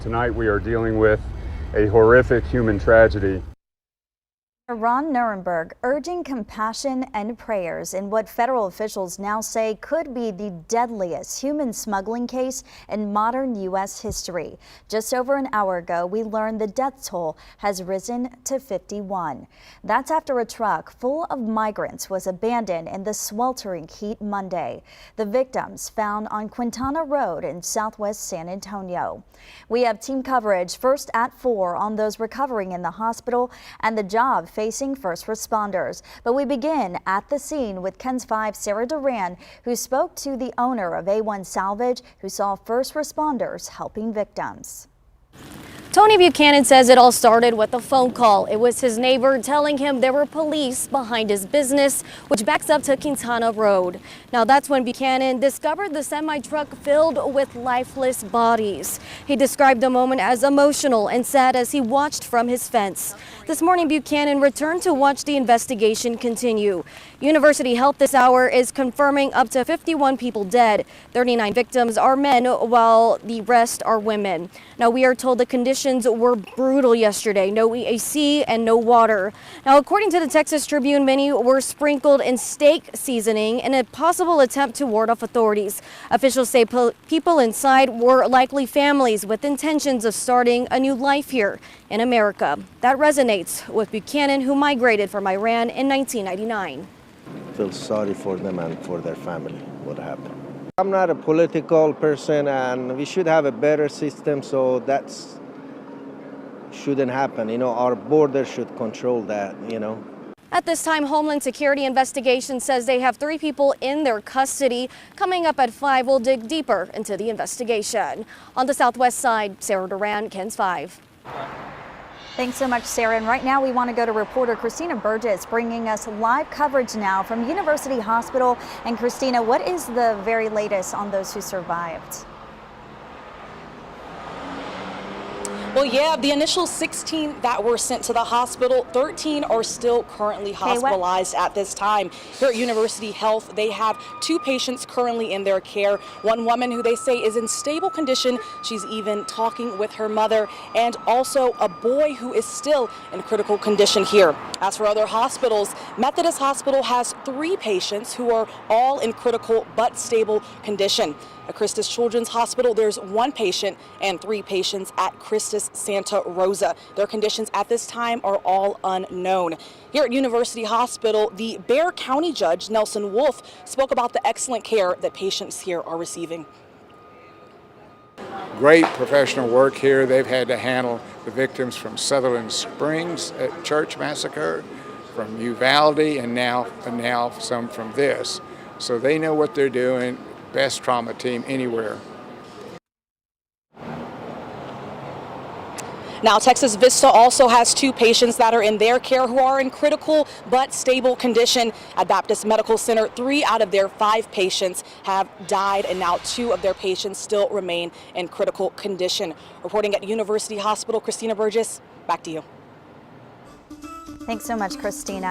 Tonight we are dealing with a horrific human tragedy. Ron Nirenberg urging compassion and prayers in what federal officials now say could be the deadliest human smuggling case in modern U.S. history. Just over an hour ago, we learned the death toll has risen to 51. That's after a truck full of migrants was abandoned in the sweltering heat Monday. The victims found on Quintana Road in southwest San Antonio. We have team coverage first at 4 on those recovering in the hospital and the job facing first responders. But we begin at the scene with KENS 5's Sarah Duran, who spoke to the owner of A1 Salvage, who saw first responders helping victims. Tony Buchanan says it all started with a phone call. It was his neighbor telling him there were police behind his business, which backs up to Quintana Road. Now that's when Buchanan discovered the semi-truck filled with lifeless bodies. He described the moment as emotional and sad as he watched from his fence. This morning, Buchanan returned to watch the investigation continue. University Health this hour is confirming up to 51 people dead. 39 victims are men, while the rest are women. Now we are told the conditions were brutal yesterday. No EAC and no water. Now, according to the Texas Tribune, many were sprinkled in steak seasoning in a possible attempt to ward off authorities. Officials say people inside were likely families with intentions of starting a new life here in America. That resonates with Buchanan, who migrated from Iran in 1999. I feel sorry for them and for their family, what happened. I'm not a political person, and we should have a better system, so that's shouldn't happen. Our border should control that, At this time, Homeland Security investigation says they have 3 people in their custody. Coming up at 5, we'll dig deeper into the investigation. On the southwest side, Sarah Duran, KENS 5. Thanks so much, Sarah. And right now we want to go to reporter Christina Burgess, bringing us live coverage now from University Hospital. And Christina, what is the very latest on those who survived? Well, yeah, the initial 16 that were sent to the hospital, 13 are still currently hospitalized at this time. Here at University Health, they have 2 patients currently in their care. One woman who they say is in stable condition. She's even talking with her mother, and also a boy who is still in critical condition here. As for other hospitals, Methodist Hospital has 3 patients who are all in critical but stable condition. At Christus Children's Hospital, there's 1 patient and 3 patients at Christus Santa Rosa. Their conditions at this time are all unknown. Here at University Hospital, the Bexar County Judge, Nelson Wolf, spoke about the excellent care that patients here are receiving. Great professional work here. They've had to handle the victims from Sutherland Springs at Church Massacre, from Uvalde, and now some from this. So they know what they're doing. Best trauma team anywhere. Now, Texas Vista also has 2 patients that are in their care who are in critical but stable condition. At Baptist Medical Center, 3 out of their 5 patients have died, and now 2 of their patients still remain in critical condition. Reporting at University Hospital, Christina Burgess, back to you. Thanks so much, Christina.